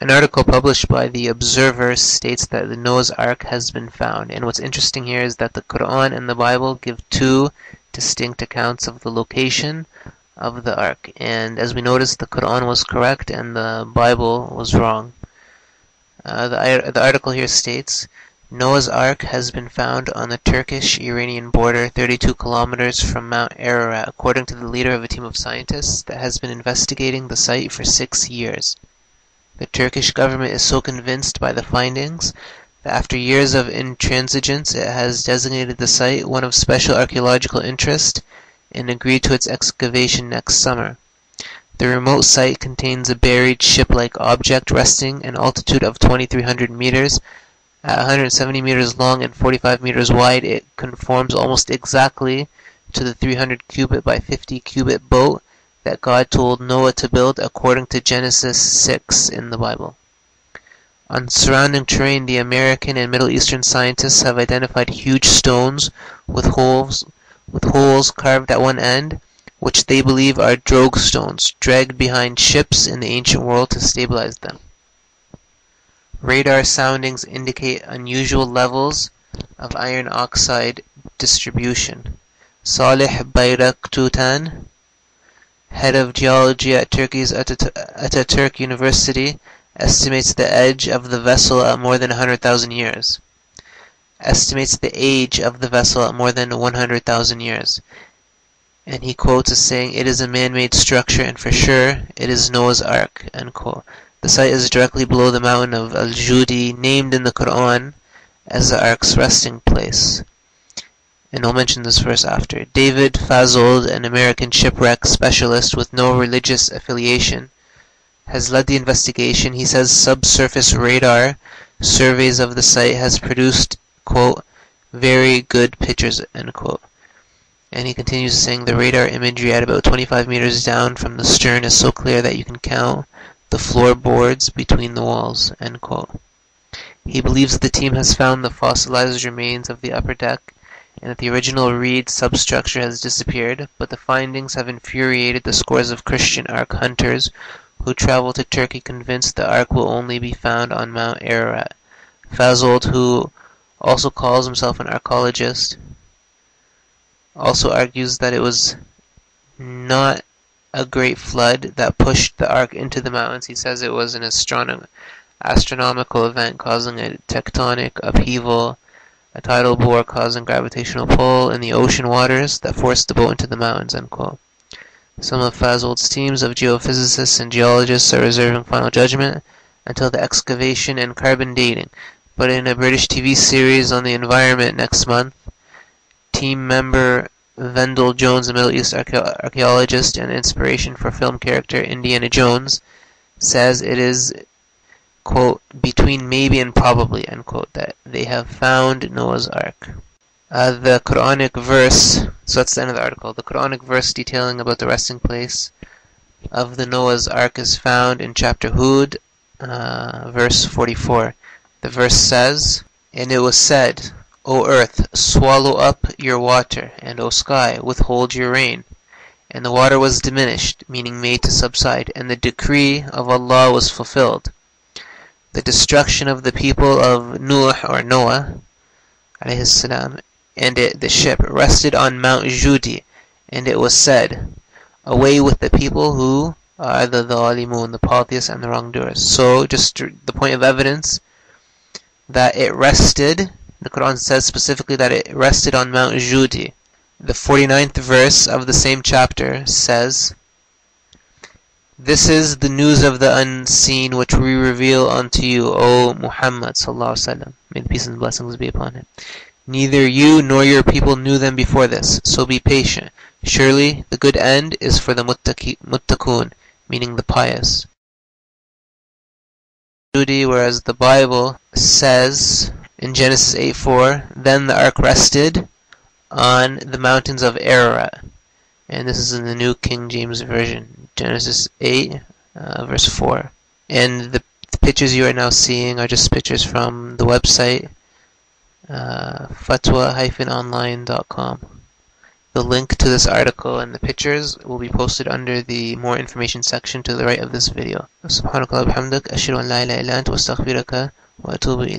An article published by The Observer states that the Noah's Ark has been found, and what's interesting here is that the Quran and the Bible give two distinct accounts of the location of the Ark, and as we noticed, the Quran was correct and the Bible was wrong. The article here states, Noah's Ark has been found on the Turkish-Iranian border 32 kilometers from Mount Ararat, according to the leader of a team of scientists that has been investigating the site for 6 years. The Turkish government is so convinced by the findings that after years of intransigence it has designated the site one of special archaeological interest and agreed to its excavation next summer. The remote site contains a buried ship-like object resting an altitude of 2,300 meters. At 170 meters long and 45 meters wide, it conforms almost exactly to the 300 cubit by 50 cubit boat that God told Noah to build according to Genesis 6 in the Bible. On surrounding terrain, the American and Middle Eastern scientists have identified huge stones with holes carved at one end, which they believe are drogue stones, dragged behind ships in the ancient world to stabilize them. Radar soundings indicate unusual levels of iron oxide distribution. Salih Bayraktutan, head of geology at Turkey's Ataturk University, estimates the age of the vessel at more than 100,000 years. Estimates the age of the vessel at more than 100,000 years. And he quotes as saying, "It is a man-made structure, and for sure, it is Noah's Ark," end quote. The site is directly below the mountain of Al-Judi, named in the Quran as the Ark's resting place. And I'll mention this verse after. David Fazold, an American shipwreck specialist with no religious affiliation, has led the investigation. He says subsurface radar surveys of the site has produced, quote, "very good pictures," end quote. And he continues saying the radar imagery at about 25 meters down from the stern is so clear that you can count the floorboards between the walls, end quote. He believes the team has found the fossilized remains of the upper deck and that the original reed substructure has disappeared, but the findings have infuriated the scores of Christian Ark hunters who travel to Turkey convinced the Ark will only be found on Mount Ararat. Fazold, who also calls himself an archaeologist, also argues that it was not a great flood that pushed the Ark into the mountains. He says it was an astronomical event causing a tectonic upheaval, a tidal bore causing gravitational pull in the ocean waters that forced the boat into the mountains, end quote. Some of Fazold's teams of geophysicists and geologists are reserving final judgment until the excavation and carbon dating, but in a British TV series on the environment next month, team member Vendell Jones, a Middle East archaeologist and inspiration for film character Indiana Jones, says it is, quote, between maybe and probably, end quote, that they have found Noah's Ark. The Quranic verse, so that's the end of the article, the Quranic verse detailing about the resting place of the Noah's Ark is found in chapter Hud, verse 44. The verse says, "And it was said, O earth, swallow up your water, and O sky, withhold your rain. And the water was diminished," meaning made to subside, "and the decree of Allah was fulfilled." The destruction of the people of Nuh or Noah, alayhi salam, and the ship rested on Mount Judi, and it was said, "Away with the people who are the Dhalimun, the polytheists and the wrongdoers." So, just the point of evidence that it rested. The Quran says specifically that it rested on Mount Judi. The 49th verse of the same chapter says, "This is the news of the unseen which we reveal unto you, O Muhammad sallallahu alaihi wasallam. May the peace and blessings be upon him. Neither you nor your people knew them before this, so be patient. Surely the good end is for the muttaqun, meaning the pious." Whereas the Bible says in Genesis 8:4, "Then the ark rested on the mountains of Ararat." And this is in the New King James Version, Genesis 8, verse 4. And the pictures you are now seeing are just pictures from the website, fatwa-online.com. The link to this article and the pictures will be posted under the more information section to the right of this video. سبحانك اللهم وبحمدك أشهد أن لا إله إلا أنت وأستغفرك وأتوب إليك.